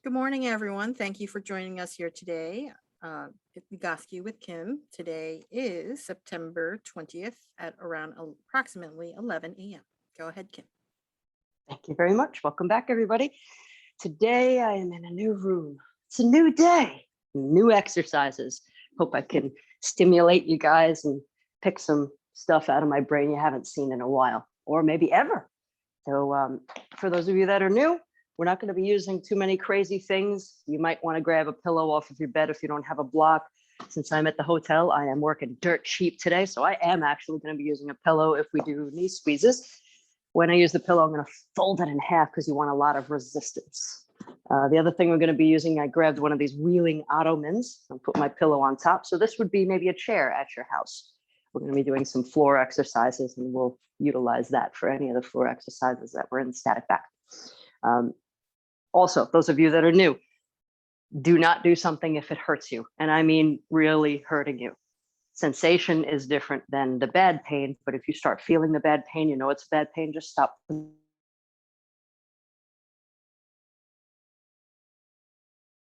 Good morning, everyone. Thank you for joining us here today. It's Vygotsky with Kim. Today is September 20th at around approximately 11 a.m. Go ahead, Kim. Thank you very much. Welcome back, everybody. Today I am in a new room. It's a new day, new exercises. Hope I can stimulate you guys and pick some stuff out of my brain you haven't seen in a while, or maybe ever. So for those of you that are new, we're not going to be using too many crazy things. You might want to grab a pillow off of your bed if you don't have a block. Since I'm at the hotel, I am working dirt cheap today. So I am actually going to be using a pillow if we do knee squeezes. When I use the pillow, I'm going to fold it in half because you want a lot of resistance. The other thing we're going to be using, I grabbed one of these wheeling ottomans and put my pillow on top. So this would be maybe a chair at your house. We're going to be doing some floor exercises, and we'll utilize that for any of the floor exercises that were in static back. Also, those of you that are new, do not do something if it hurts you. And I mean really hurting you. Sensation is different than the bad pain, but if you start feeling the bad pain, you know it's bad pain, just stop.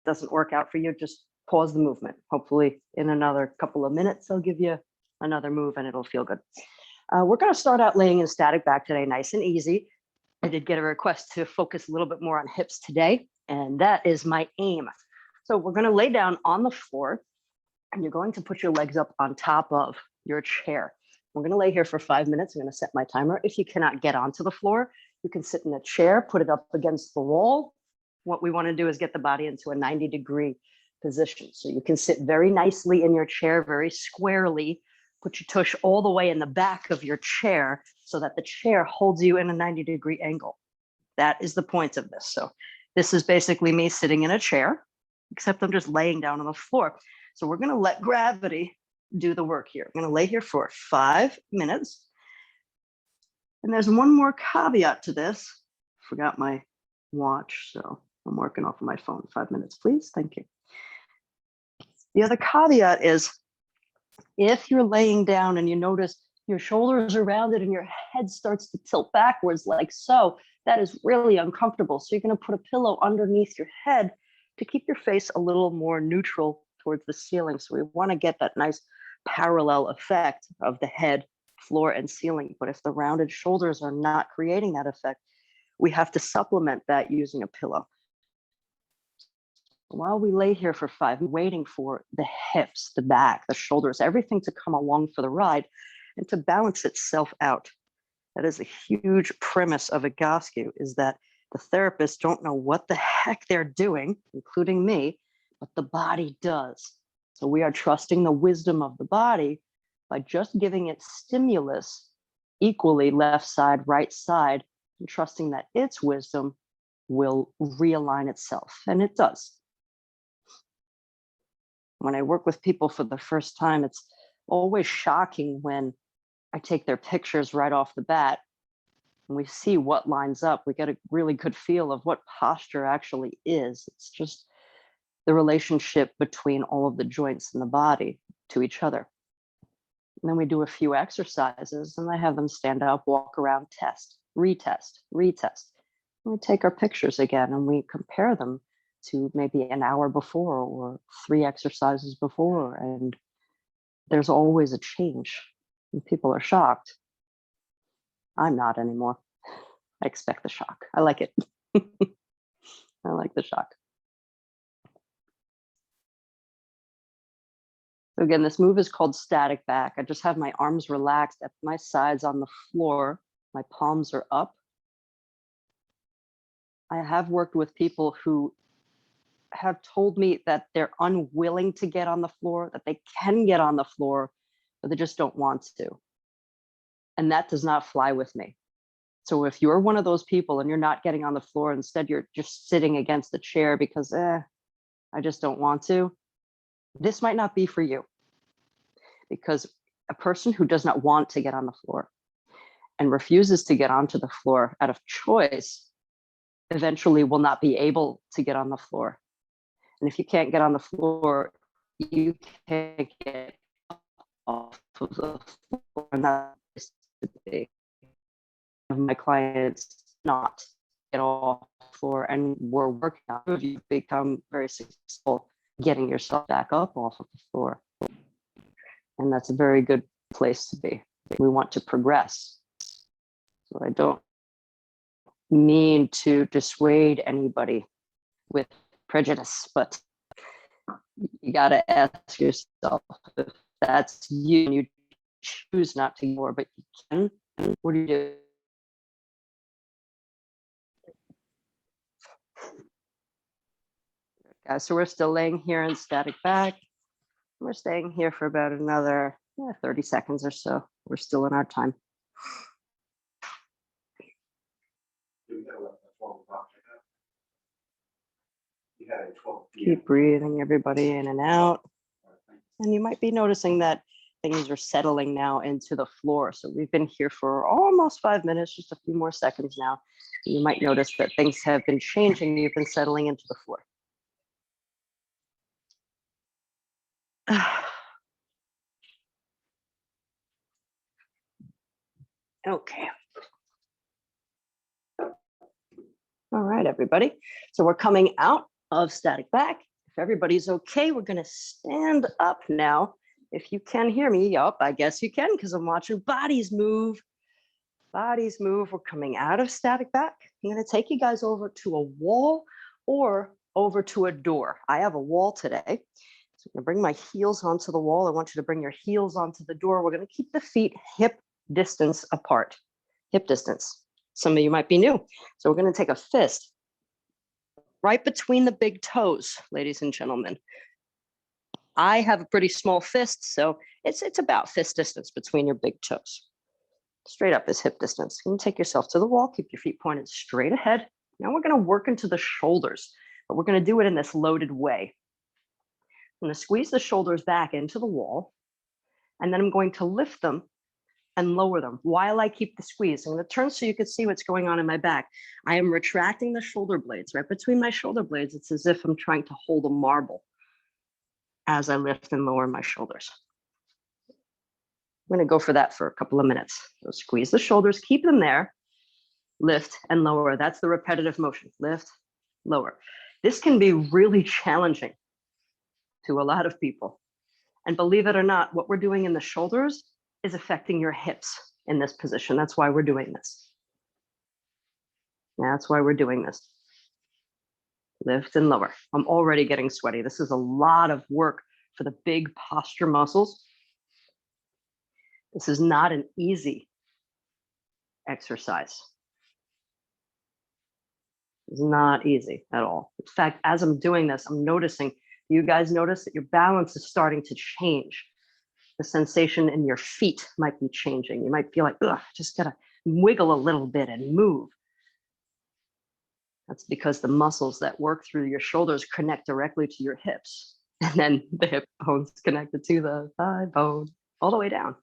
Doesn't work out for you, just pause the movement. Hopefully in another couple of minutes, I'll give you another move and it'll feel good. We're going to start out laying in static back today, nice and easy. I did get a request to focus a little bit more on hips today, and that is my aim. So we're going to lay down on the floor, and you're going to put your legs up on top of your chair. We're going to lay here for 5 minutes. I'm going to set my timer. If you cannot get onto the floor, you can sit in a chair, put it up against the wall. What we want to do is get the body into a 90-degree position. So you can sit very nicely in your chair, very squarely. Put your tush all the way in the back of your chair so that the chair holds you in a 90-degree angle. That is the point of this. So this is basically me sitting in a chair, except I'm just laying down on the floor. So we're going to let gravity do the work here. I'm going to lay here for 5 minutes. And there's one more caveat to this. Forgot my watch, so I'm working off of my phone. 5 minutes, please. Thank you. The other caveat is, if you're laying down and you notice your shoulders are rounded and your head starts to tilt backwards like so, that is really uncomfortable. So you're going to put a pillow underneath your head to keep your face a little more neutral towards the ceiling. So we want to get that nice parallel effect of the head, floor, and ceiling. But if the rounded shoulders are not creating that effect, we have to supplement that using a pillow. While we lay here for 5, waiting for the hips, the back, the shoulders, everything to come along for the ride and to balance itself out. That is a huge premise of Vygotsky, is that the therapists don't know what the heck they're doing, including me, but the body does. So we are trusting the wisdom of the body by just giving it stimulus equally, left side, right side, and trusting that its wisdom will realign itself. And it does. When I work with people for the first time, it's always shocking when I take their pictures right off the bat and we see what lines up. We get a really good feel of what posture actually is. It's just the relationship between all of the joints in the body to each other. And then we do a few exercises and I have them stand up, walk around, test, retest, retest. And we take our pictures again and we compare them to maybe an hour before or 3 exercises before. And there's always a change and people are shocked. I'm not anymore. I expect the shock. I like it. I like the shock. So again, this move is called static back. I just have my arms relaxed at my sides on the floor. My palms are up. I have worked with people who have told me that they're unwilling to get on the floor, that they can get on the floor, but they just don't want to. And that does not fly with me. So if you're one of those people and you're not getting on the floor, instead you're just sitting against the chair because, I just don't want to, this might not be for you. Because a person who does not want to get on the floor and refuses to get onto the floor out of choice eventually will not be able to get on the floor. And if you can't get on the floor, you can't get off of the floor. And that's my clients not get off floor and we're working on, you've become very successful getting yourself back up off of the floor. And that's a very good place to be. We want to progress. So I don't mean to dissuade anybody with prejudice, but you got to ask yourself if that's you and you choose not to more, but you can. What do you do? Guys, so we're still laying here in static back. We're staying here for about another 30 seconds or so. We're still in our time. Keep breathing everybody in and out. And you might be noticing that things are settling now into the floor. So we've been here for almost 5 minutes, just a few more seconds now. You might notice that things have been changing. You've been settling into the floor. Okay. All right, everybody. So we're coming out of static back. If everybody's okay, we're going to stand up now. If you can hear me, yup, I guess you can because I'm watching bodies move. Bodies move. We're coming out of static back. I'm going to take you guys over to a wall or over to a door. I have a wall today. So I'm going to bring my heels onto the wall. I want you to bring your heels onto the door. We're going to keep the feet hip distance apart. Hip distance. Some of you might be new. So we're going to take a fist right between the big toes, ladies and gentlemen. I have a pretty small fist, so it's about fist distance between your big toes. Straight up is hip distance. You can take yourself to the wall, keep your feet pointed straight ahead. Now we're going to work into the shoulders, but we're going to do it in this loaded way. I'm going to squeeze the shoulders back into the wall, and then I'm going to lift them and lower them while I keep the squeeze. I'm going to turn so you can see what's going on in my back. I am retracting the shoulder blades. Right between my shoulder blades, it's as if I'm trying to hold a marble as I lift and lower my shoulders. I'm going to go for that for a couple of minutes. So squeeze the shoulders, keep them there, lift and lower. That's the repetitive motion. Lift, lower. This can be really challenging to a lot of people. And believe it or not, what we're doing in the shoulders is affecting your hips in this position. That's why we're doing this. That's why we're doing this. Lift and lower. I'm already getting sweaty. This is a lot of work for the big posture muscles. This is not an easy exercise. It's not easy at all. In fact, as I'm doing this, I'm noticing, you guys notice that your balance is starting to change. The sensation in your feet might be changing. You might feel like, ugh, just gotta wiggle a little bit and move. That's because the muscles that work through your shoulders connect directly to your hips. And then the hip bone's connected to the thigh bone all the way down.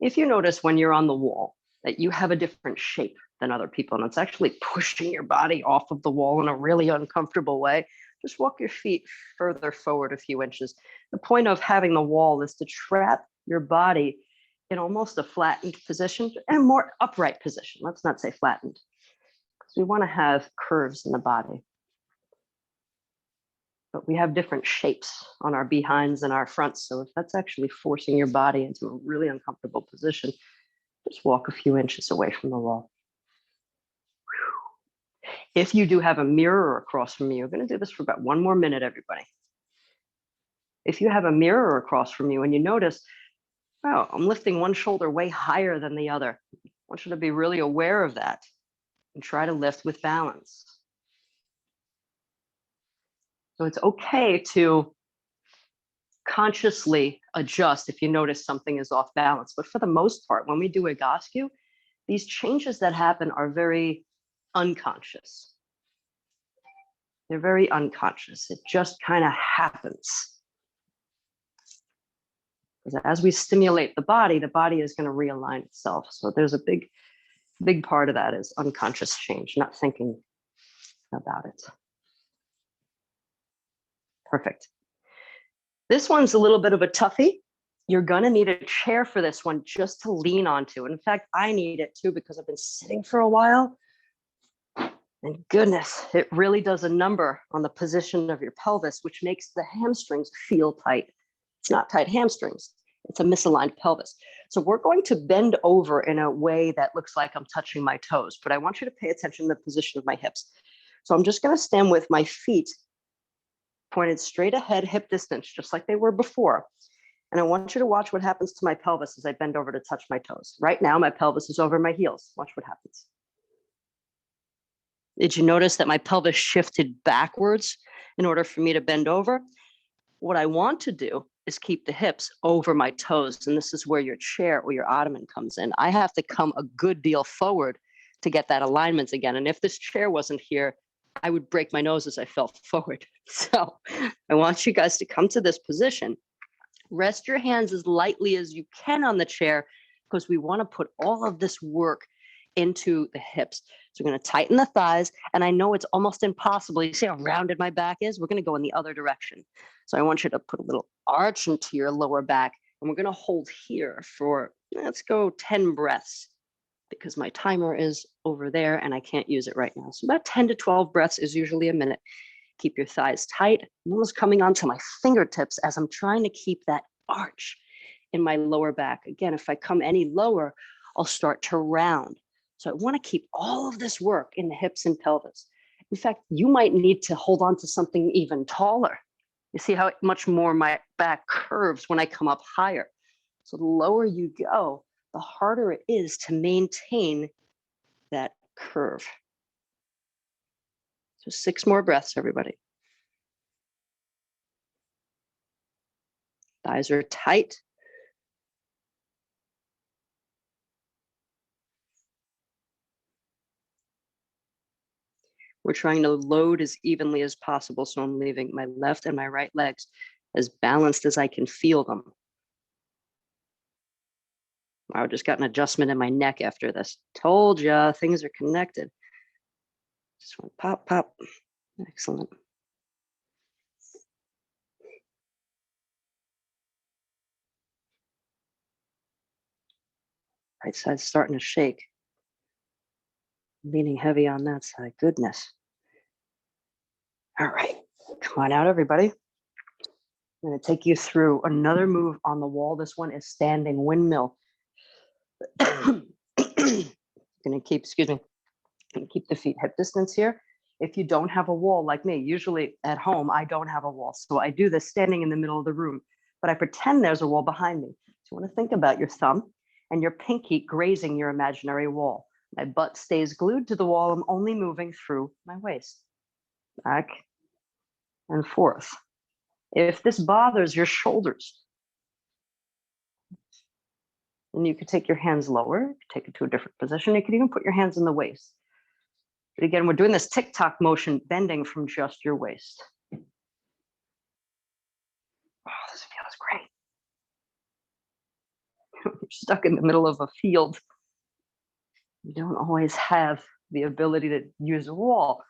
If you notice when you're on the wall that you have a different shape than other people, and it's actually pushing your body off of the wall in a really uncomfortable way, just walk your feet further forward a few inches. The point of having the wall is to trap your body in almost a flattened position and more upright position. Let's not say flattened, because we want to have curves in the body. But we have different shapes on our behinds and our fronts. So if that's actually forcing your body into a really uncomfortable position, just walk a few inches away from the wall. If you do have a mirror across from you, we're going to do this for about 1 more minute, everybody. If you have a mirror across from you and you notice, oh, I'm lifting one shoulder way higher than the other, I want you to be really aware of that and try to lift with balance. So it's okay to consciously adjust if you notice something is off balance. But for the most part, when we do Egoscue, these changes that happen are very unconscious. They're very unconscious. It just kind of happens. Because as we stimulate the body is going to realign itself. So there's a big part of that is unconscious change, not thinking about it. Perfect. This one's a little bit of a toughie. You're going to need a chair for this one just to lean onto. And in fact, I need it too because I've been sitting for a while. And goodness, it really does a number on the position of your pelvis, which makes the hamstrings feel tight. It's not tight hamstrings, it's a misaligned pelvis. So we're going to bend over in a way that looks like I'm touching my toes, but I want you to pay attention to the position of my hips. So I'm just going to stand with my feet pointed straight ahead, hip distance, just like they were before. And I want you to watch what happens to my pelvis as I bend over to touch my toes. Right now, my pelvis is over my heels. Watch what happens. Did you notice that my pelvis shifted backwards in order for me to bend over? What I want to do is keep the hips over my toes. And this is where your chair or your ottoman comes in. I have to come a good deal forward to get that alignment again. And if this chair wasn't here, I would break my nose as I fell forward. So I want you guys to come to this position. Rest your hands as lightly as you can on the chair because we want to put all of this work into the hips. So we're going to tighten the thighs. And I know it's almost impossible. You see how rounded my back is? We're going to go in the other direction. So I want you to put a little arch into your lower back. And we're going to hold here for, let's go 10 breaths because my timer is over there and I can't use it right now. So about 10 to 12 breaths is usually a minute. Keep your thighs tight. I'm almost coming onto my fingertips as I'm trying to keep that arch in my lower back. Again, if I come any lower, I'll start to round. So I want to keep all of this work in the hips and pelvis. In fact, you might need to hold on to something even taller. You see how much more my back curves when I come up higher. So the lower you go, the harder it is to maintain that curve. So 6 more breaths, everybody. Thighs are tight. We're trying to load as evenly as possible. So I'm leaving my left and my right legs as balanced as I can feel them. Wow, just got an adjustment in my neck after this. Told ya, things are connected. Just want to pop, pop. Excellent. Right side's starting to shake. Leaning heavy on that side. Goodness. All right, come on out, everybody. I'm going to take you through another move on the wall. This one is standing windmill. Going to keep, going to keep the feet hip distance here. If you don't have a wall like me, usually at home, I don't have a wall. So I do this standing in the middle of the room, but I pretend there's a wall behind me. So you want to think about your thumb and your pinky grazing your imaginary wall. My butt stays glued to the wall. I'm only moving through my waist, back and forth. If this bothers your shoulders, then you could take your hands lower, take it to a different position. You could even put your hands in the waist. But again, we're doing this tick-tock motion, bending from just your waist. Oh, this feels great. You're stuck in the middle of a field. You don't always have the ability to use a wall.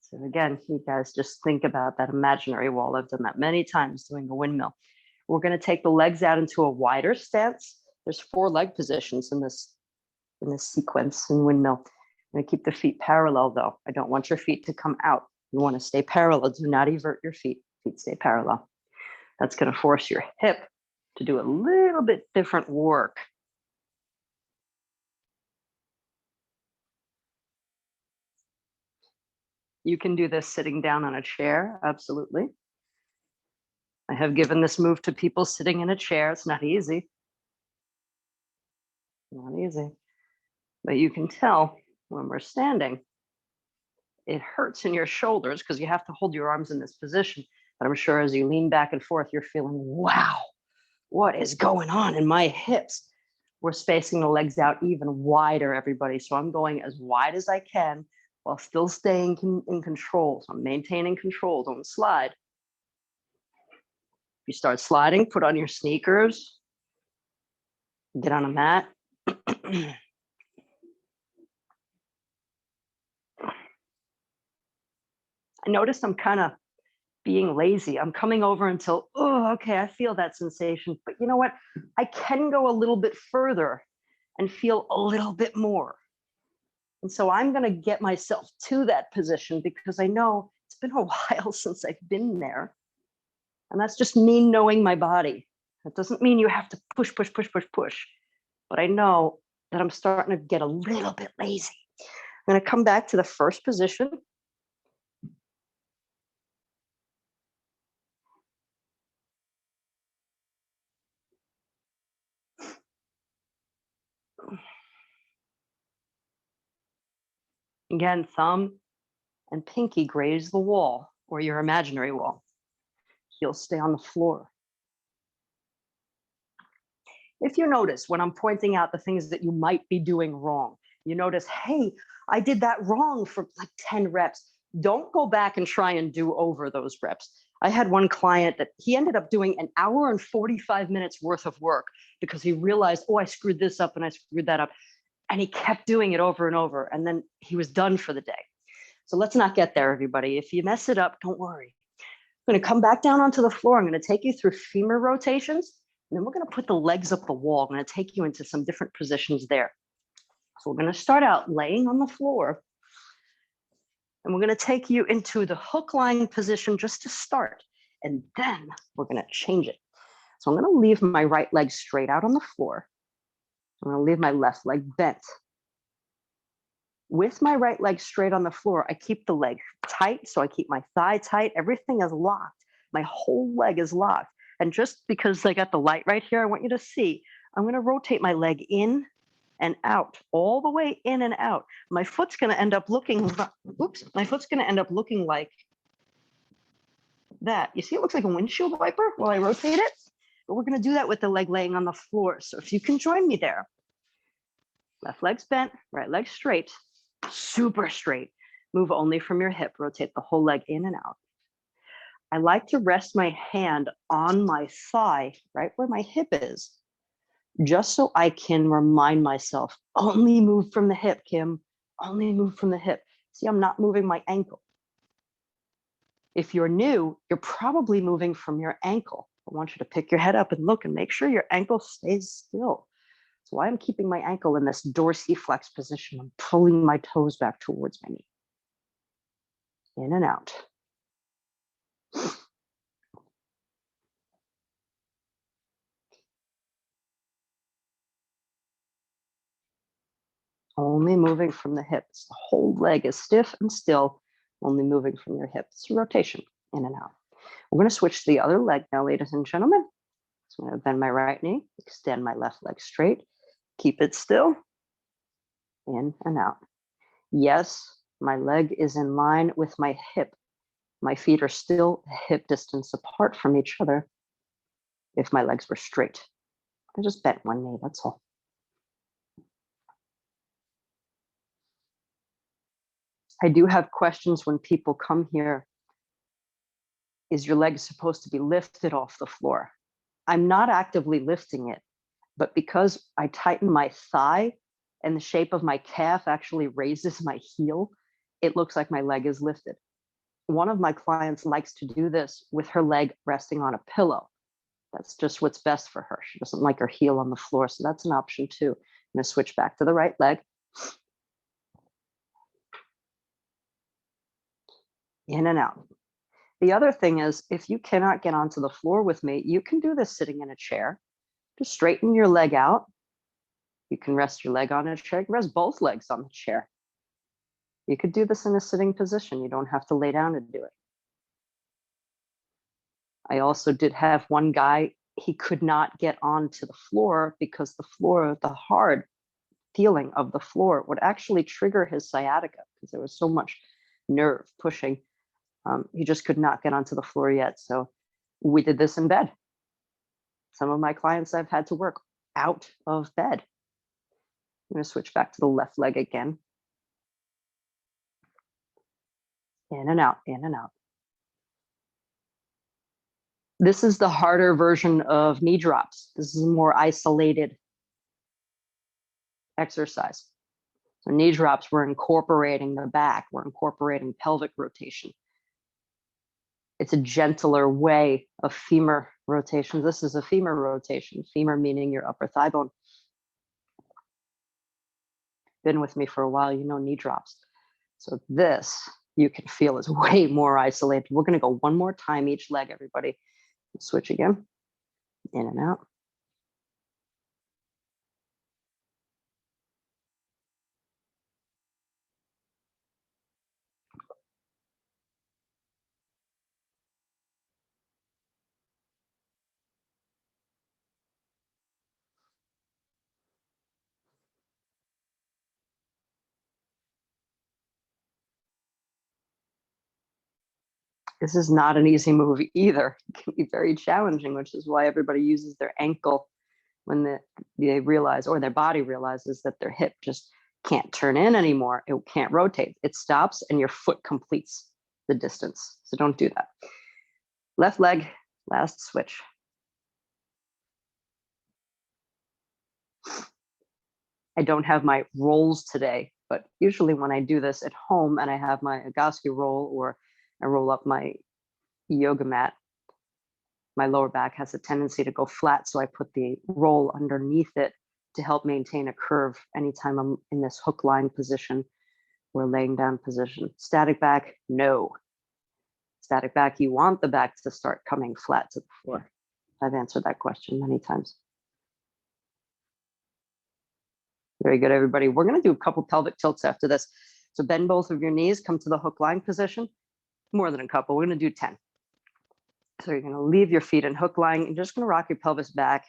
So again, you guys just think about that imaginary wall. I've done that many times doing a windmill. We're going to take the legs out into a wider stance. There's 4 leg positions in this sequence in windmill. I'm going to keep the feet parallel though. I don't want your feet to come out. You want to stay parallel. Do not evert your feet. Feet stay parallel. That's going to force your hip to do a little bit different work. You can do this sitting down on a chair, absolutely. I have given this move to people sitting in a chair. It's not easy. Not easy. But you can tell when we're standing, it hurts in your shoulders because you have to hold your arms in this position. But I'm sure as you lean back and forth, you're feeling, wow, what is going on in my hips? We're spacing the legs out even wider, everybody. So I'm going as wide as I can while still staying in control. So I'm maintaining control, don't slide. If you start sliding, put on your sneakers, get on a mat. I notice I'm kind of being lazy. I'm coming over until, oh, okay, I feel that sensation. But you know what? I can go a little bit further and feel a little bit more. And so I'm going to get myself to that position because I know it's been a while since I've been there. And that's just me knowing my body. That doesn't mean you have to push, push, push, push, push. But I know that I'm starting to get a little bit lazy. I'm going to come back to the first position. Again, thumb and pinky graze the wall or your imaginary wall. Heels stay on the floor. If you notice when I'm pointing out the things that you might be doing wrong, you notice, hey, I did that wrong for like 10 reps. Don't go back and try and do over those reps. I had one client that he ended up doing an hour and 45 minutes worth of work because he realized, oh, I screwed this up and I screwed that up. And he kept doing it over and over. And then he was done for the day. So let's not get there, everybody. If you mess it up, don't worry. I'm going to come back down onto the floor. I'm going to take you through femur rotations. And then we're going to put the legs up the wall. I'm going to take you into some different positions there. So we're going to start out laying on the floor. And we're going to take you into the hook lying position just to start. And then we're going to change it. So I'm going to leave my right leg straight out on the floor. I'm going to leave my left leg bent. With my right leg straight on the floor, I keep the leg tight. So I keep my thigh tight. Everything is locked. My whole leg is locked. And just because I got the light right here, I want you to see, I'm going to rotate my leg in and out, all the way in and out. My foot's going to end up looking, my foot's going to end up looking like that. You see, it looks like a windshield wiper while I rotate it. But we're going to do that with the leg laying on the floor. So if you can join me there. Left leg's bent, right leg straight, super straight. Move only from your hip. Rotate the whole leg in and out. I like to rest my hand on my thigh, right where my hip is, just so I can remind myself, only move from the hip, Kim, only move from the hip. See, I'm not moving my ankle. If you're new, you're probably moving from your ankle. I want you to pick your head up and look and make sure your ankle stays still. That's why I'm keeping my ankle in this dorsiflex position. I'm pulling my toes back towards my knee. In and out. Only moving from the hips. The whole leg is stiff and still, only moving from your hips. Rotation, in and out. We're going to switch to the other leg now, ladies and gentlemen. So I'm going to bend my right knee, extend my left leg straight, keep it still, in and out. Yes, my leg is in line with my hip. My feet are still a hip distance apart from each other if my legs were straight. I just bent one knee, that's all. I do have questions when people come here. Is your leg supposed to be lifted off the floor? I'm not actively lifting it, but because I tighten my thigh and the shape of my calf actually raises my heel, it looks like my leg is lifted. One of my clients likes to do this with her leg resting on a pillow. That's just what's best for her. She doesn't like her heel on the floor, so that's an option too. I'm going to switch back to the right leg. In and out. The other thing is, if you cannot get onto the floor with me, you can do this sitting in a chair. Just straighten your leg out. You can rest your leg on a chair. You can rest both legs on the chair. You could do this in a sitting position. You don't have to lay down to do it. I also did have one guy, he could not get onto the floor because the floor, the hard feeling of the floor would actually trigger his sciatica because there was so much nerve pushing. He just could not get onto the floor yet. So we did this in bed. Some of my clients I've had to work out of bed. I'm going to switch back to the left leg again. In and out, in and out. This is the harder version of knee drops. This is a more isolated exercise. So knee drops, we're incorporating the back, we're incorporating pelvic rotation. It's a gentler way of femur rotation. This is a femur rotation, femur meaning your upper thigh bone. been with me for a while, you know knee drops. So this, you can feel, is way more isolated. We're going to go one more time each leg, everybody. Switch again, in and out. This is not an easy move either. It can be very challenging, which is why everybody uses their ankle when they realize, or their body realizes, that their hip just can't turn in anymore. It can't rotate. It stops and your foot completes the distance. So don't do that. Left leg, last switch. I don't have my rolls today, but usually when I do this at home and I have my Agosky roll, or I roll up my yoga mat, my lower back has a tendency to go flat. So I put the roll underneath it to help maintain a curve anytime I'm in this hook line position or laying down position. Static back, no. Static back, you want the back to start coming flat to the floor. I've answered that question many times. Very good, everybody. We're going to do a couple pelvic tilts after this. So bend both of your knees, come to the hook line position. More than a couple. We're going to do 10. So you're going to leave your feet in hook line. You're just going to rock your pelvis back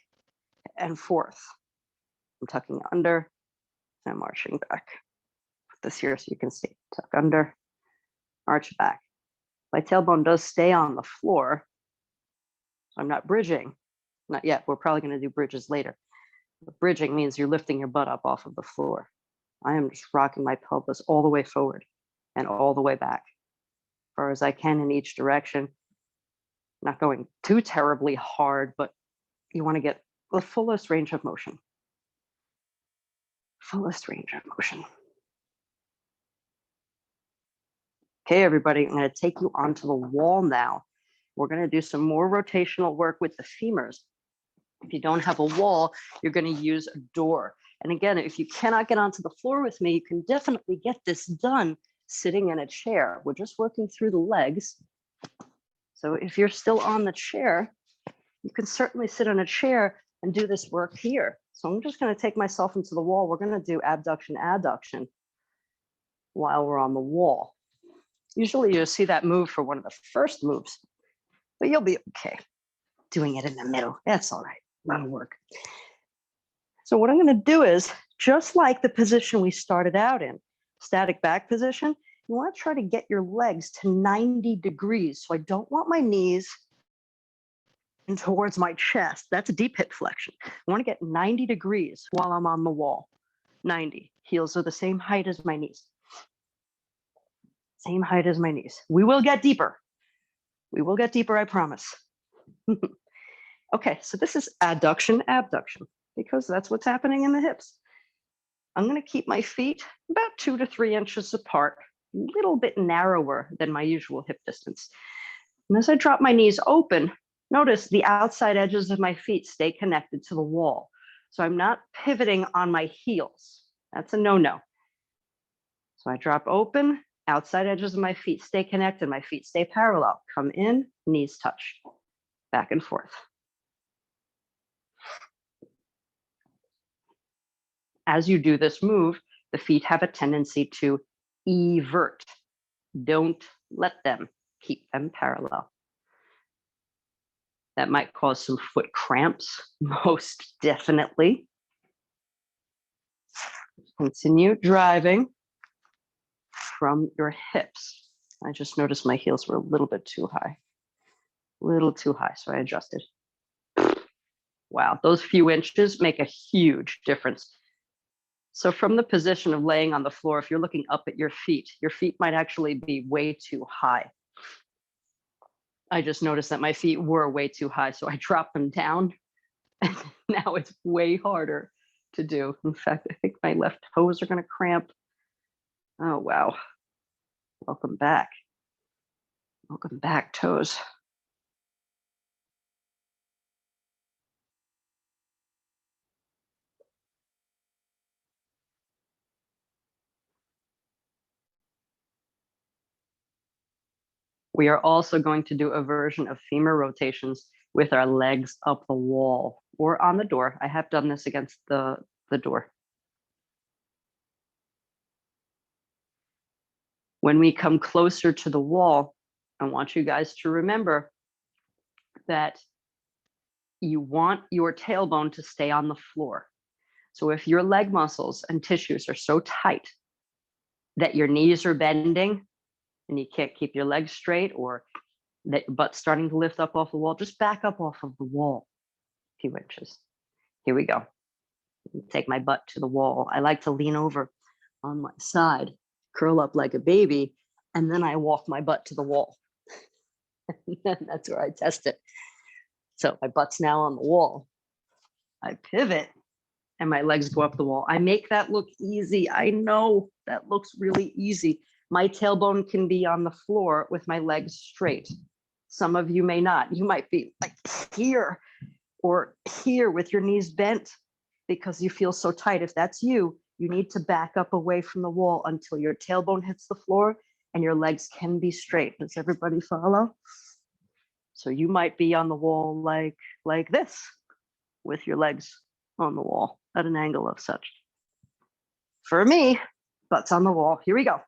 and forth. I'm tucking under and marching back. Put this here so you can see. Tuck under, arch back. My tailbone does stay on the floor. I'm not bridging. Not yet. We're probably going to do bridges later. But bridging means you're lifting your butt up off of the floor. I am just rocking my pelvis all the way forward and all the way back, as far as I can in each direction. Not going too terribly hard, but you want to get the fullest range of motion. Fullest range of motion. Okay, everybody, I'm going to take you onto the wall now. We're going to do some more rotational work with the femurs. If you don't have a wall, you're going to use a door. And again, if you cannot get onto the floor with me, you can definitely get this done sitting in a chair. We're just working through the legs. So if you're still on the chair, you can certainly sit on a chair and do this work here. So I'm just going to take myself into the wall. We're going to do abduction adduction while we're on the wall. Usually you'll see that move for one of the first moves, but you'll be okay doing it in the middle. That's all right. That'll work. So what I'm going to do is, just like the position we started out in, static back position, you want to try to get your legs to 90 degrees. So I don't want my knees in towards my chest. That's a deep hip flexion. I want to get 90 degrees while I'm on the wall. 90. Heels are the same height as my knees. Same height as my knees. We will get deeper. We will get deeper, I promise. Okay, so this is adduction abduction, because that's what's happening in the hips. I'm going to keep my feet about 2 to 3 inches apart, a little bit narrower than my usual hip distance. And as I drop my knees open, notice the outside edges of my feet stay connected to the wall. So I'm not pivoting on my heels. That's a no-no. So I drop open, outside edges of my feet stay connected, my feet stay parallel. Come in, knees touch, back and forth. As you do this move, the feet have a tendency to evert. Don't let them. Keep them parallel. That might cause some foot cramps, most definitely. Continue driving from your hips. I just noticed my heels were a little bit too high. A little too high, so I adjusted. Wow, those few inches make a huge difference. So from the position of laying on the floor, if you're looking up at your feet might actually be way too high. I just noticed that my feet were way too high, so I dropped them down. And now it's way harder to do. In fact, I think my left toes are going to cramp. Oh, wow. Welcome back. Welcome back, toes. We are also going to do a version of femur rotations with our legs up the wall or on the door. I have done this against the door. When we come closer to the wall, I want you guys to remember that you want your tailbone to stay on the floor. So if your leg muscles and tissues are so tight that your knees are bending and you can't keep your legs straight, or that your butt's starting to lift up off the wall, just back up off of the wall a few inches. Here we go. Take my butt to the wall. I like to lean over on my side, curl up like a baby, and then I walk my butt to the wall. That's where I test it. So my butt's now on the wall. I pivot and my legs go up the wall. I make that look easy. I know that looks really easy. My tailbone can be on the floor with my legs straight. Some of you may not. You might be like here or here with your knees bent because you feel so tight. If that's you, you need to back up away from the wall until your tailbone hits the floor and your legs can be straight. Does everybody follow? So you might be on the wall like this with your legs on the wall at an angle of such. For me, butts on the wall. Here we go.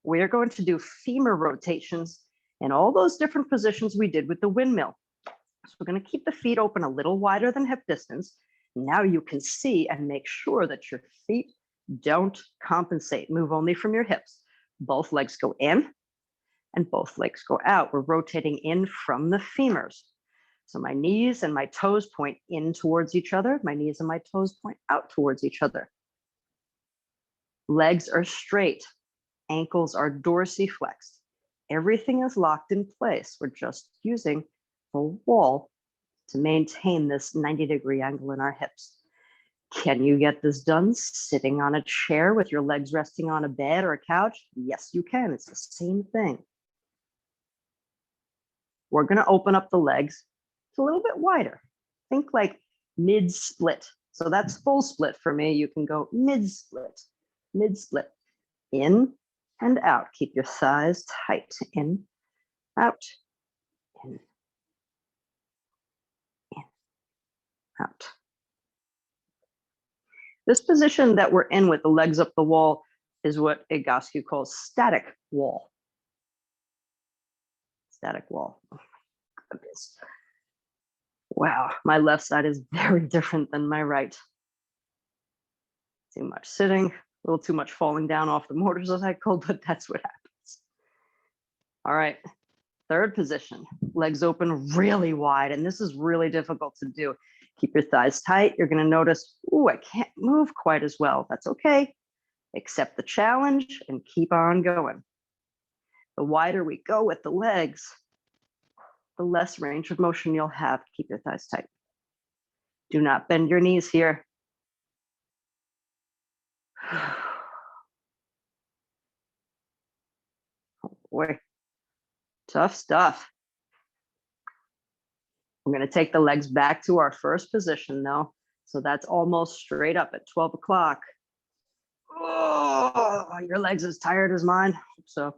We're going to do femur rotations in all those different positions we did with the windmill. So we're going to keep the feet open a little wider than hip distance. Now you can see and make sure that your feet don't compensate. Move only from your hips. Both legs go in and both legs go out. We're rotating in from the femurs. So my knees and my toes point in towards each other. My knees and my toes point out towards each other. Legs are straight. Ankles are dorsiflexed. Everything is locked in place. We're just using the wall to maintain this 90-degree angle in our hips. Can you get this done sitting on a chair with your legs resting on a bed or a couch? Yes, you can. It's the same thing. We're going to open up the legs. It's a little bit wider. Think like mid-split. So that's full split for me. You can go mid-split, mid-split, in and out. Keep your thighs tight. In, out, in, out. This position that we're in with the legs up the wall is what Egoscue calls static wall. Static wall. Oh, goodness. Wow, my left side is very different than my right. Too much sitting, a little too much falling down off the mortars as I call, but that's what happens. All right, third position, legs open really wide, and this is really difficult to do. Keep your thighs tight. You're going to notice, ooh, I can't move quite as well. That's okay. Accept the challenge and keep on going. The wider we go with the legs, the less range of motion you'll have. Keep your thighs tight. Do not bend your knees here. Oh boy, tough stuff. We're going to take the legs back to our first position though. So that's almost straight up at 12 o'clock. Oh, your legs as tired as mine. So,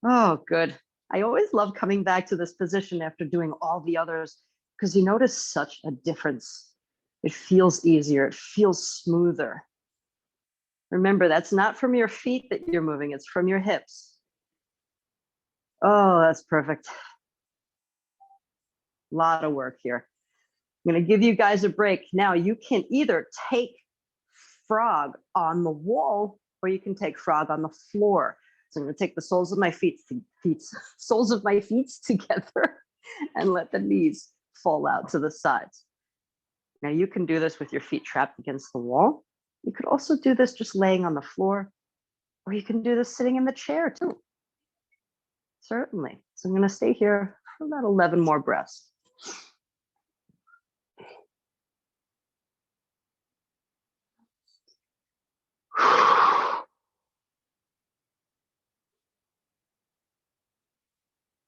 oh, good. I always love coming back to this position after doing all the others because you notice such a difference. It feels easier. It feels smoother. Remember, that's not from your feet that you're moving. It's from your hips. Oh, that's perfect. A lot of work here. I'm going to give you guys a break. Now you can either take frog on the wall or you can take frog on the floor. So I'm going to take the soles of my feet together and let the knees fall out to the sides. Now you can do this with your feet trapped against the wall. You could also do this just laying on the floor, or you can do this sitting in the chair too. Certainly. So I'm going to stay here for about 11 more breaths.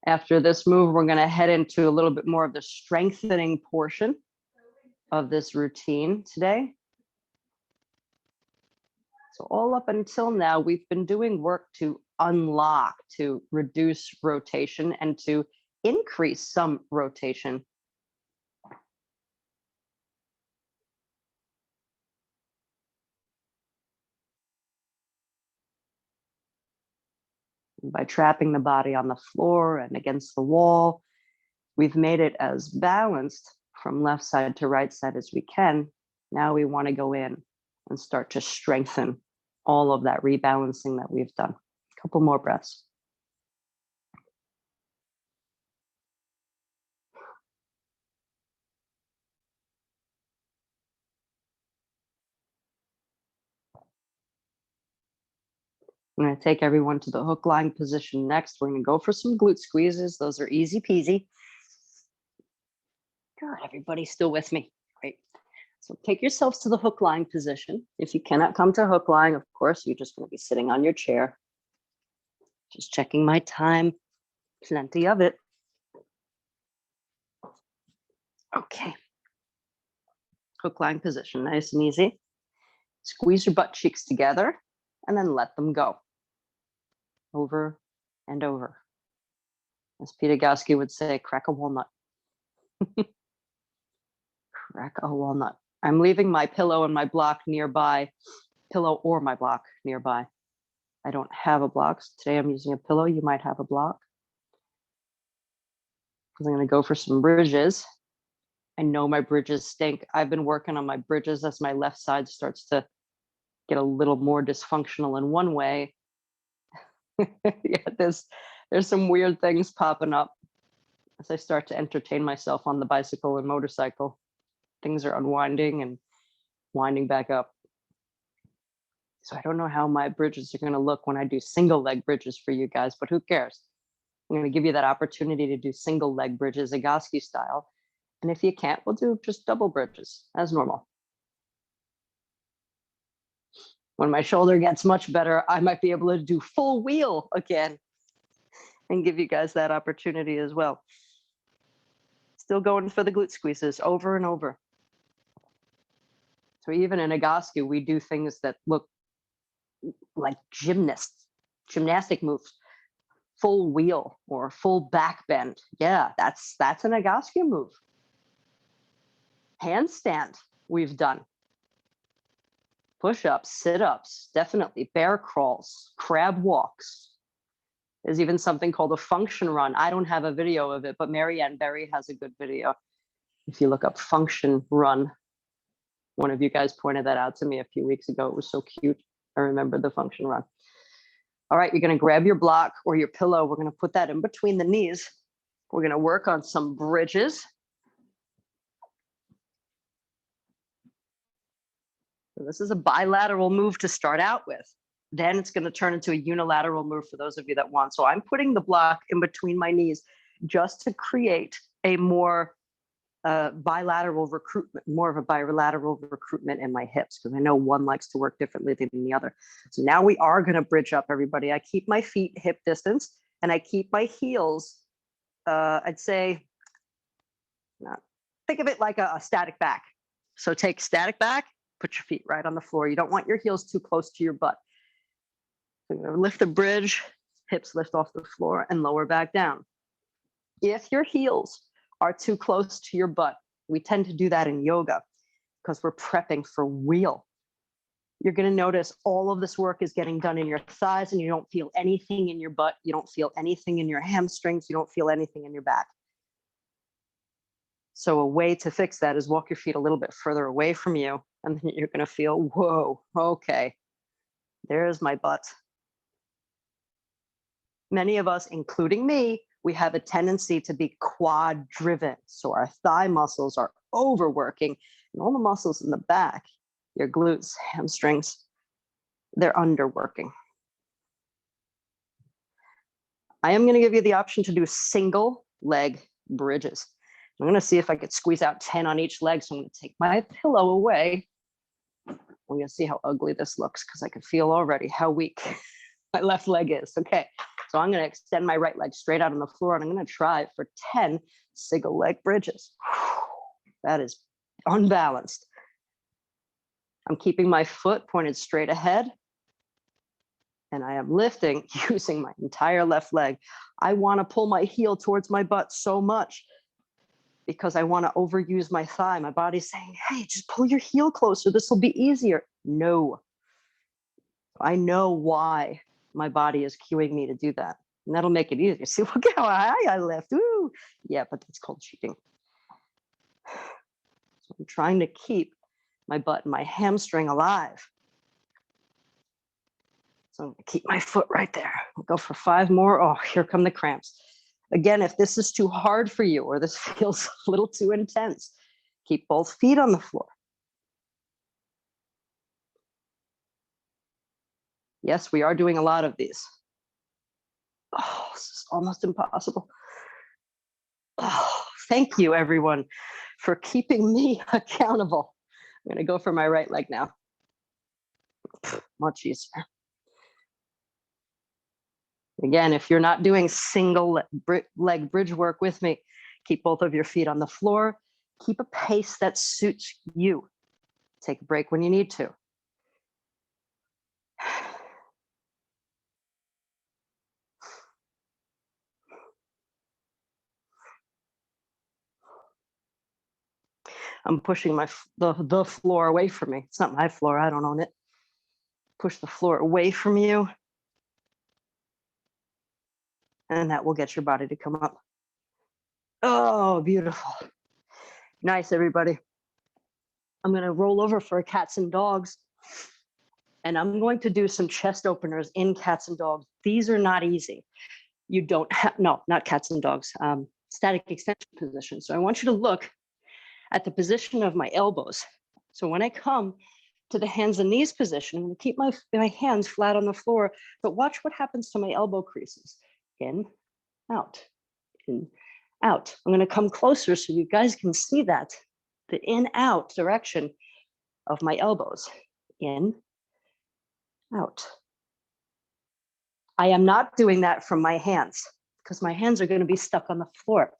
After this move, we're going to head into a little bit more of the strengthening portion of this routine today. So all up until now, we've been doing work to unlock, to reduce rotation, and to increase some rotation. By trapping the body on the floor and against the wall, we've made it as balanced from left side to right side as we can. Now we want to go in and start to strengthen all of that rebalancing that we've done. A couple more breaths. I'm going to take everyone to the hook lying position next. We're going to go for some glute squeezes. Those are easy peasy. Good, everybody still with me? Great. So take yourselves to the hook lying position. If you cannot come to hook lying, of course, you're just going to be sitting on your chair. Just checking my time. Plenty of it. Okay. Hook lying position, nice and easy. Squeeze your butt cheeks together and then let them go. Over and over. As Peter Gosky would say, crack a walnut. Crack a walnut. I'm leaving my pillow and my block nearby. Pillow or my block nearby. I don't have a block. So today I'm using a pillow. You might have a block. I'm going to go for some bridges. I know my bridges stink. I've been working on my bridges as my left side starts to get a little more dysfunctional in one way. Yeah, there's some weird things popping up as I start to entertain myself on the bicycle and motorcycle. Things are unwinding and winding back up. So I don't know how my bridges are going to look when I do single leg bridges for you guys, but who cares? I'm going to give you that opportunity to do single leg bridges, Egosky style. And if you can't, we'll do just double bridges as normal. When my shoulder gets much better, I might be able to do full wheel again and give you guys that opportunity as well. Still going for the glute squeezes over and over. So even in Egosky, we do things that look like gymnastic moves. Full wheel or full back bend. Yeah, that's an Egosky move. Handstand we've done. Push-ups, sit-ups, definitely bear crawls, crab walks. There's even something called a function run. I don't have a video of it, but Marianne Berry has a good video. If you look up function run, one of you guys pointed that out to me a few weeks ago. It was so cute. I remember the function run. All right, you're going to grab your block or your pillow. We're going to put that in between the knees. We're going to work on some bridges. So this is a bilateral move to start out with. Then it's going to turn into a unilateral move for those of you that want. So I'm putting the block in between my knees just to create a more bilateral recruitment, more of a bilateral recruitment in my hips, because I know one likes to work differently than the other. So now we are going to bridge up, everybody. I keep my feet hip distance and I keep my heels, I'd say, think of it like a static back. So take static back, put your feet right on the floor. You don't want your heels too close to your butt. So you're going to lift the bridge, hips lift off the floor and lower back down. If your heels are too close to your butt, we tend to do that in yoga because we're prepping for wheel. You're going to notice all of this work is getting done in your thighs and you don't feel anything in your butt. You don't feel anything in your hamstrings. You don't feel anything in your back. So a way to fix that is walk your feet a little bit further away from you, and then you're going to feel, whoa, okay, there's my butt. Many of us, including me, we have a tendency to be quad driven. So our thigh muscles are overworking and all the muscles in the back, your glutes, hamstrings, they're underworking. I am going to give you the option to do single leg bridges. I'm going to see if I could squeeze out 10 on each leg. So I'm going to take my pillow away. I'm going to see how ugly this looks because I can feel already how weak my left leg is. Okay, so I'm going to extend my right leg straight out on the floor and I'm going to try for 10 single leg bridges. That is unbalanced. I'm keeping my foot pointed straight ahead. and I am lifting using my entire left leg. I want to pull my heel towards my butt so much because I want to overuse my thigh. My body's saying, hey, just pull your heel closer. This will be easier. No. I know why my body is cueing me to do that. And that'll make it easier. See, look how high I lift. Ooh. Yeah, but that's called cheating. So I'm trying to keep my butt and my hamstring alive. So I'm gonna keep my foot right there. I'll go for 5 more. Oh, here come the cramps. Again, if this is too hard for you or this feels a little too intense, keep both feet on the floor. Yes, we are doing a lot of these. Oh, this is almost impossible. Oh, thank you, everyone, for keeping me accountable. I'm going to go for my right leg now. Much easier. Again, if you're not doing single leg bridge work with me, keep both of your feet on the floor. Keep a pace that suits you. Take a break when you need to. I'm pushing the floor away from me. It's not my floor. I don't own it. Push the floor away from you. And that will get your body to come up. Oh, beautiful. Nice, everybody. I'm going to roll over for cats and dogs. And I'm going to do some chest openers in cats and dogs. These are not easy. You don't have, no, not cats and dogs, static extension position. So I want you to look at the position of my elbows. So when I come to the hands and knees position, I'm going to keep my hands flat on the floor, but watch what happens to my elbow creases. In, out, in, out. I'm going to come closer so you guys can see that, the in, out direction of my elbows. In, out. I am not doing that from my hands because my hands are going to be stuck on the floor.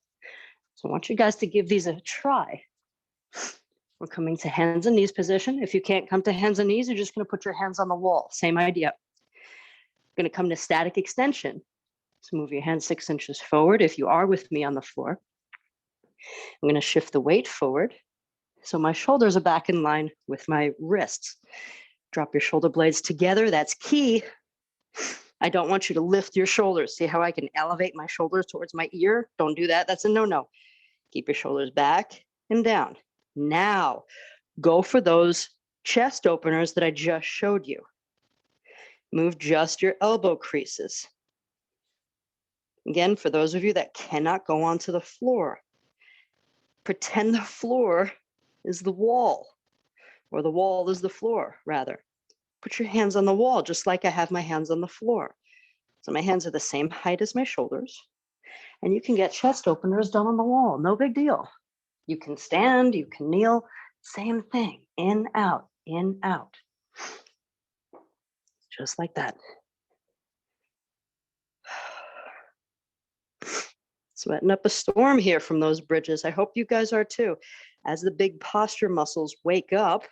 So I want you guys to give these a try. We're coming to hands and knees position. If you can't come to hands and knees, you're just going to put your hands on the wall. Same idea. Going to come to static extension. So move your hands 6 inches forward if you are with me on the floor. I'm going to shift the weight forward. So my shoulders are back in line with my wrists. Drop your shoulder blades together. That's key. I don't want you to lift your shoulders. See how I can elevate my shoulders towards my ear? Don't do that. That's a no-no. Keep your shoulders back and down. Now, go for those chest openers that I just showed you. Move just your elbow creases. Again, for those of you that cannot go onto the floor, pretend the floor is the wall, or the wall is the floor, rather. Put your hands on the wall, just like I have my hands on the floor. So my hands are the same height as my shoulders, and you can get chest openers done on the wall, no big deal. You can stand, you can kneel, same thing, in, out, just like that. Sweating up a storm here from those bridges. I hope you guys are too. As the big posture muscles wake up,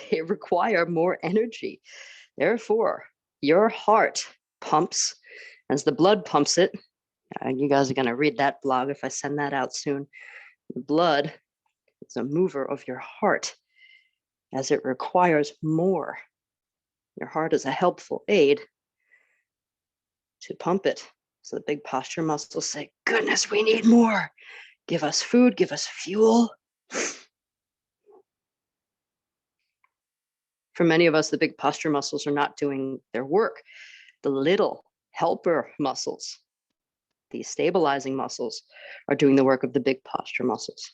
they require more energy. Therefore, your heart pumps as the blood pumps it. You guys are going to read that blog if I send that out soon. The blood is a mover of your heart as it requires more. Your heart is a helpful aid to pump it. So the big posture muscles say, goodness, we need more. Give us food, give us fuel. For many of us, the big posture muscles are not doing their work. The little helper muscles, these stabilizing muscles, are doing the work of the big posture muscles.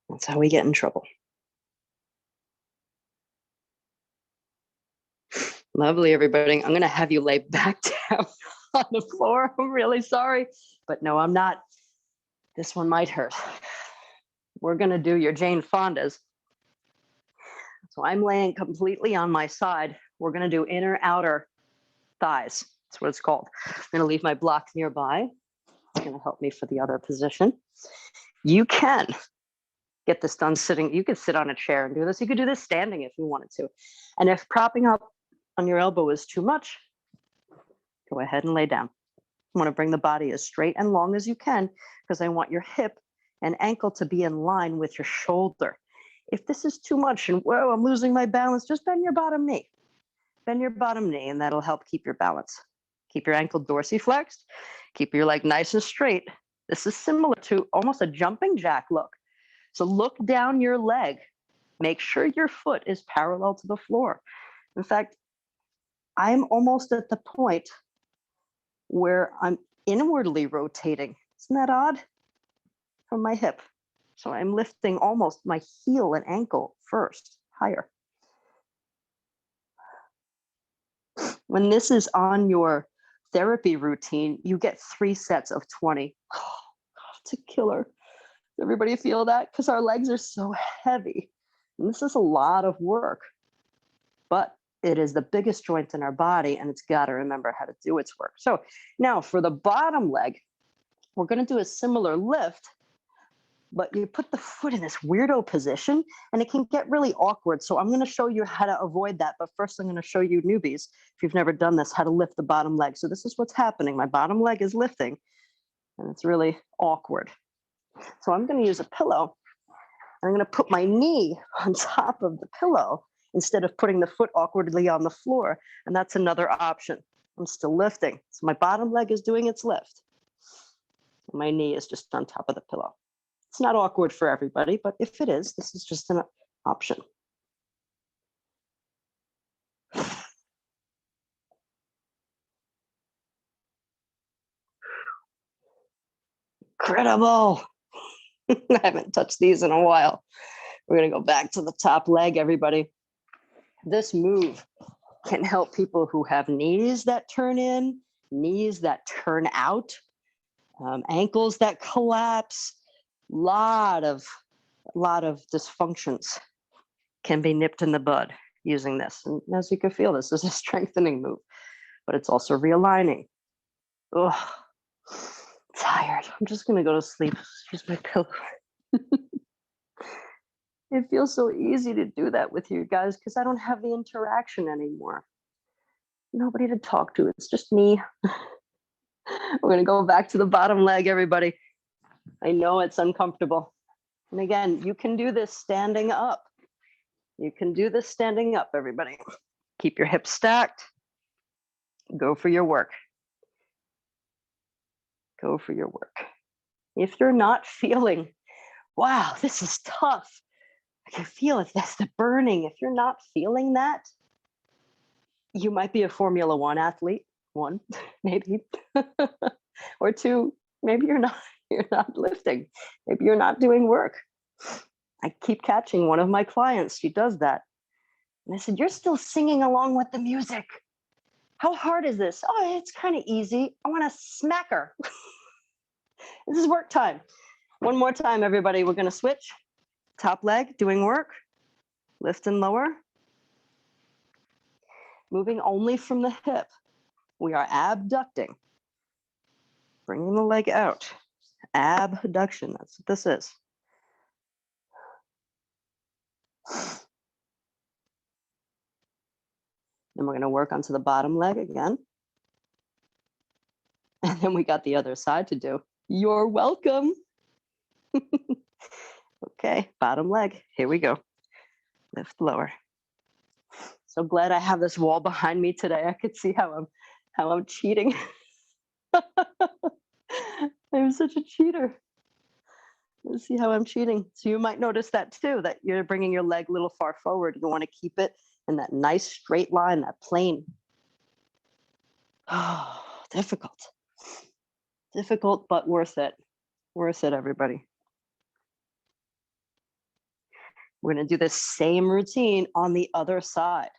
That's how we get in trouble. Lovely, everybody. I'm going to have you lay back down on the floor. I'm really sorry, but no, I'm not. This one might hurt. We're going to do your Jane Fonda's. So I'm laying completely on my side. We're going to do inner outer thighs. That's what it's called. I'm going to leave my block nearby. It's going to help me for the other position. You can get this done sitting. You could sit on a chair and do this. You could do this standing if you wanted to. And if propping up on your elbow is too much, go ahead and lay down. You want to bring the body as straight and long as you can because I want your hip and ankle to be in line with your shoulder. If this is too much and whoa, I'm losing my balance, just bend your bottom knee. Bend your bottom knee and that'll help keep your balance. Keep your ankle dorsiflexed. Keep your leg nice and straight. This is similar to almost a jumping jack look. So look down your leg. Make sure your foot is parallel to the floor. In fact, I'm almost at the point where I'm inwardly rotating. Isn't that odd? From my hip. So I'm lifting almost my heel and ankle first, higher. When this is on your therapy routine, you get 3 sets of 20. Oh, it's a killer. Does everybody feel that? Because our legs are so heavy. And this is a lot of work. But it is the biggest joint in our body, and it's got to remember how to do its work. So now for the bottom leg, we're going to do a similar lift, but you put the foot in this weirdo position and it can get really awkward. So I'm going to show you how to avoid that. But first, I'm going to show you newbies, if you've never done this, how to lift the bottom leg. So this is what's happening. My bottom leg is lifting and it's really awkward. So I'm going to use a pillow. I'm going to put my knee on top of the pillow instead of putting the foot awkwardly on the floor. And that's another option. I'm still lifting. So my bottom leg is doing its lift. My knee is just on top of the pillow. It's not awkward for everybody, but if it is, this is just an option. Incredible. I haven't touched these in a while. We're going to go back to the top leg, everybody. This move can help people who have knees that turn in, knees that turn out, ankles that collapse. Lot of dysfunctions can be nipped in the bud using this. And as you can feel, this is a strengthening move, but it's also realigning. Oh, tired. I'm just going to go to sleep. Use my pillow. It feels so easy to do that with you guys because I don't have the interaction anymore. Nobody to talk to. It's just me. We're going to go back to the bottom leg, everybody. I know it's uncomfortable. And again, you can do this standing up. You can do this standing up, everybody. Keep your hips stacked. Go for your work. Go for your work. If you're not feeling, wow, this is tough. I can feel it. That's the burning. If you're not feeling that, you might be a Formula One athlete. 1, maybe. Or 2, maybe you're not lifting. Maybe you're not doing work. I keep catching one of my clients. She does that. And I said, you're still singing along with the music. How hard is this? Oh, it's kind of easy. I want to smack her. This is work time. One more time, everybody. We're going to switch. Top leg, doing work. Lift and lower. Moving only from the hip. We are abducting. Bringing the leg out. Abduction. That's what this is. Then we're going to work onto the bottom leg again. And then we got the other side to do. You're welcome. Okay, bottom leg. Here we go. Lift lower. So glad I have this wall behind me today. I could see how I'm cheating. I'm such a cheater. Let's see how I'm cheating. So you might notice that too, that you're bringing your leg a little far forward. You want to keep it in that nice straight line, that plane. Oh, difficult. Difficult, but worth it. Worth it, everybody. We're going to do the same routine on the other side.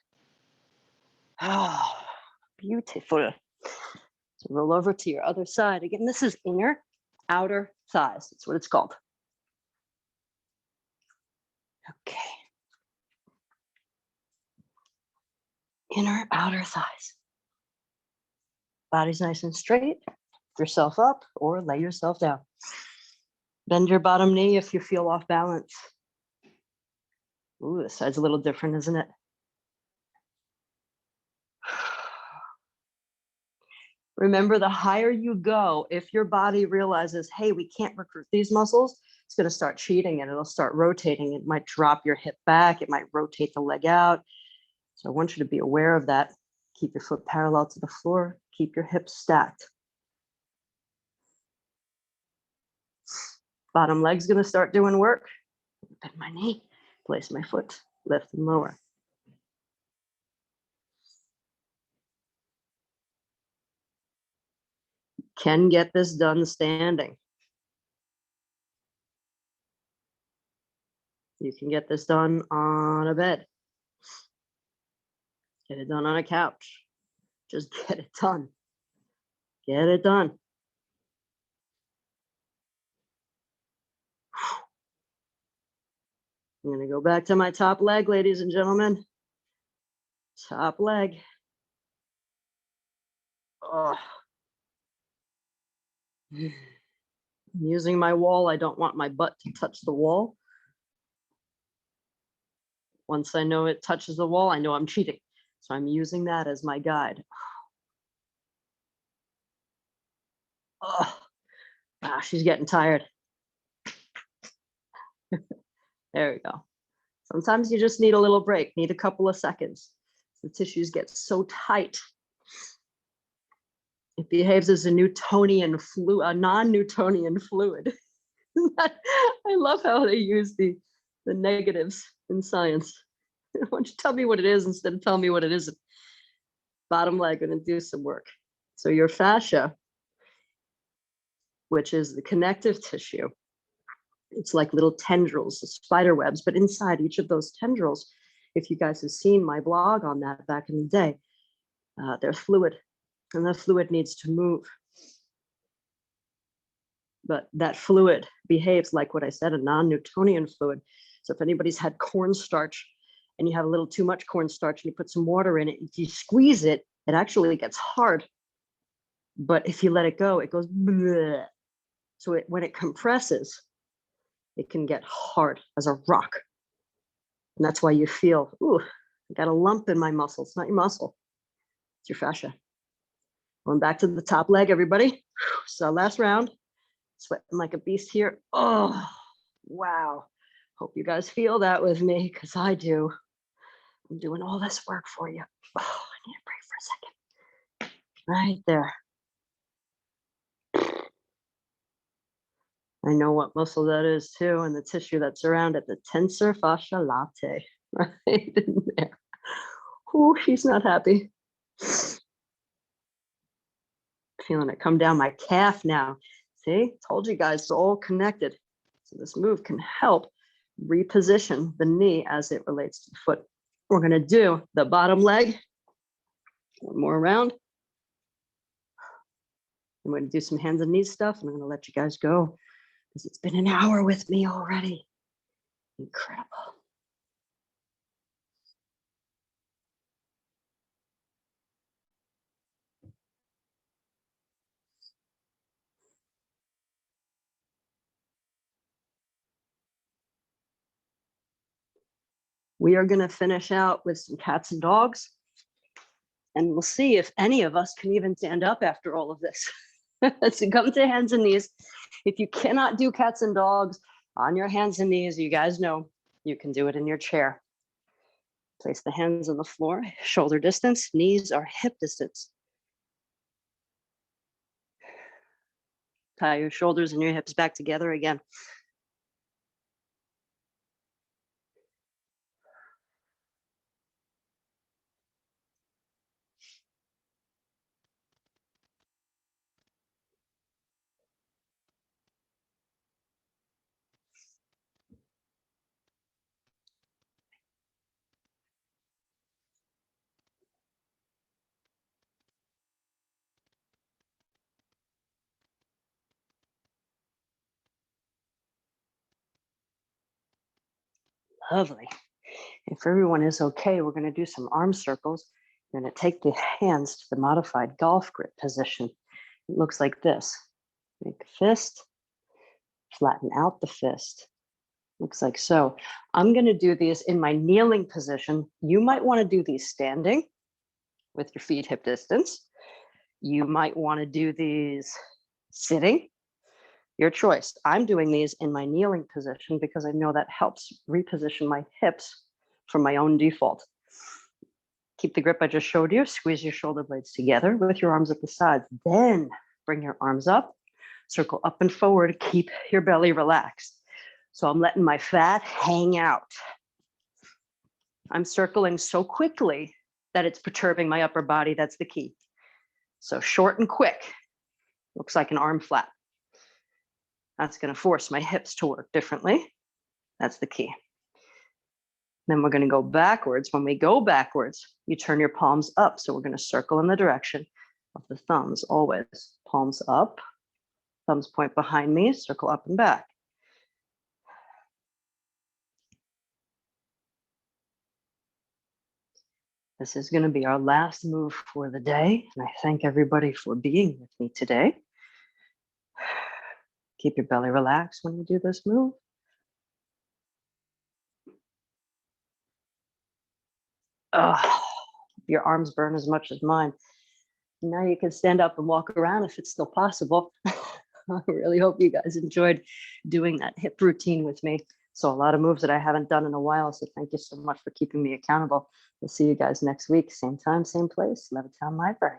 Oh, beautiful. So roll over to your other side. Again, this is inner, outer thighs. That's what it's called. Okay. Inner, outer thighs. Body's nice and straight. Lift yourself up or lay yourself down. Bend your bottom knee if you feel off balance. Ooh, this side's a little different, isn't it? Remember, the higher you go, if your body realizes, hey, we can't recruit these muscles, it's going to start cheating and it'll start rotating. It might drop your hip back. It might rotate the leg out. So I want you to be aware of that. Keep your foot parallel to the floor. Keep your hips stacked. Bottom leg's going to start doing work. Bend my knee, place my foot, lift and lower. Can get this done standing. You can get this done on a bed. Get it done on a couch. Just get it done. Get it done. I'm going to go back to my top leg, ladies and gentlemen. Top leg. Oh. I'm using my wall. I don't want my butt to touch the wall. Once I know it touches the wall, I know I'm cheating. So I'm using that as my guide. Oh, wow, she's getting tired. There we go. Sometimes you just need a little break, need a couple of seconds. The tissues get so tight. It behaves as a Newtonian fluid, a non-Newtonian fluid. I love how they use the negatives in science. Why don't you tell me what it is instead of telling me what it isn't? Bottom leg, going to do some work. So your fascia, which is the connective tissue, it's like little tendrils, spider webs, but inside each of those tendrils, if you guys have seen my blog on that back in the day, they're fluid, and the fluid needs to move. But that fluid behaves like what I said, a non-Newtonian fluid. So if anybody's had cornstarch and you have a little too much cornstarch and you put some water in it, if you squeeze it, it actually gets hard. But if you let it go, it goes bleh. So when it compresses, it can get hard as a rock. And that's why you feel, ooh, I got a lump in my muscle. It's not your muscle, it's your fascia. Going back to the top leg, everybody. So last round, sweating like a beast here. Oh, wow. Hope you guys feel that with me, because I do. I'm doing all this work for you. Oh, I need a break for a second. Right there. I know what muscle that is too, and the tissue that's around it, the tensor fascia latae, right in there. Ooh, he's not happy. Feeling it come down my calf now. See, told you guys, it's all connected. So this move can help reposition the knee as it relates to the foot. We're going to do the bottom leg. One more round. I'm going to do some hands and knees stuff, and I'm going to let you guys go because it's been an hour with me already. Incredible. We are going to finish out with some cats and dogs, and we'll see if any of us can even stand up after all of this. So come to hands and knees. If you cannot do cats and dogs on your hands and knees, you guys know you can do it in your chair. Place the hands on the floor, shoulder distance, knees are hip distance. Tie your shoulders and your hips back together again. Lovely. If everyone is okay, we're going to do some arm circles. We're going to take the hands to the modified golf grip position. It looks like this. Make a fist, flatten out the fist. Looks like so. I'm going to do these in my kneeling position. You might want to do these standing with your feet hip distance. You might want to do these sitting, your choice. I'm doing these in my kneeling position because I know that helps reposition my hips from my own default. Keep the grip I just showed you. Squeeze your shoulder blades together with your arms at the sides. Then bring your arms up, circle up and forward. Keep your belly relaxed. So I'm letting my fat hang out. I'm circling so quickly that it's perturbing my upper body. That's the key. So short and quick. Looks like an arm flap. That's going to force my hips to work differently. That's the key. Then we're going to go backwards. When we go backwards, you turn your palms up. So we're going to circle in the direction of the thumbs always. Palms up, thumbs point behind me, circle up and back. This is going to be our last move for the day. And I thank everybody for being with me today. Keep your belly relaxed when you do this move. Your arms burn as much as mine. Now you can stand up and walk around if it's still possible. I really hope you guys enjoyed doing that hip routine with me. So a lot of moves that I haven't done in a while. So thank you so much for keeping me accountable. We'll see you guys next week. Same time, same place, Levittown Library.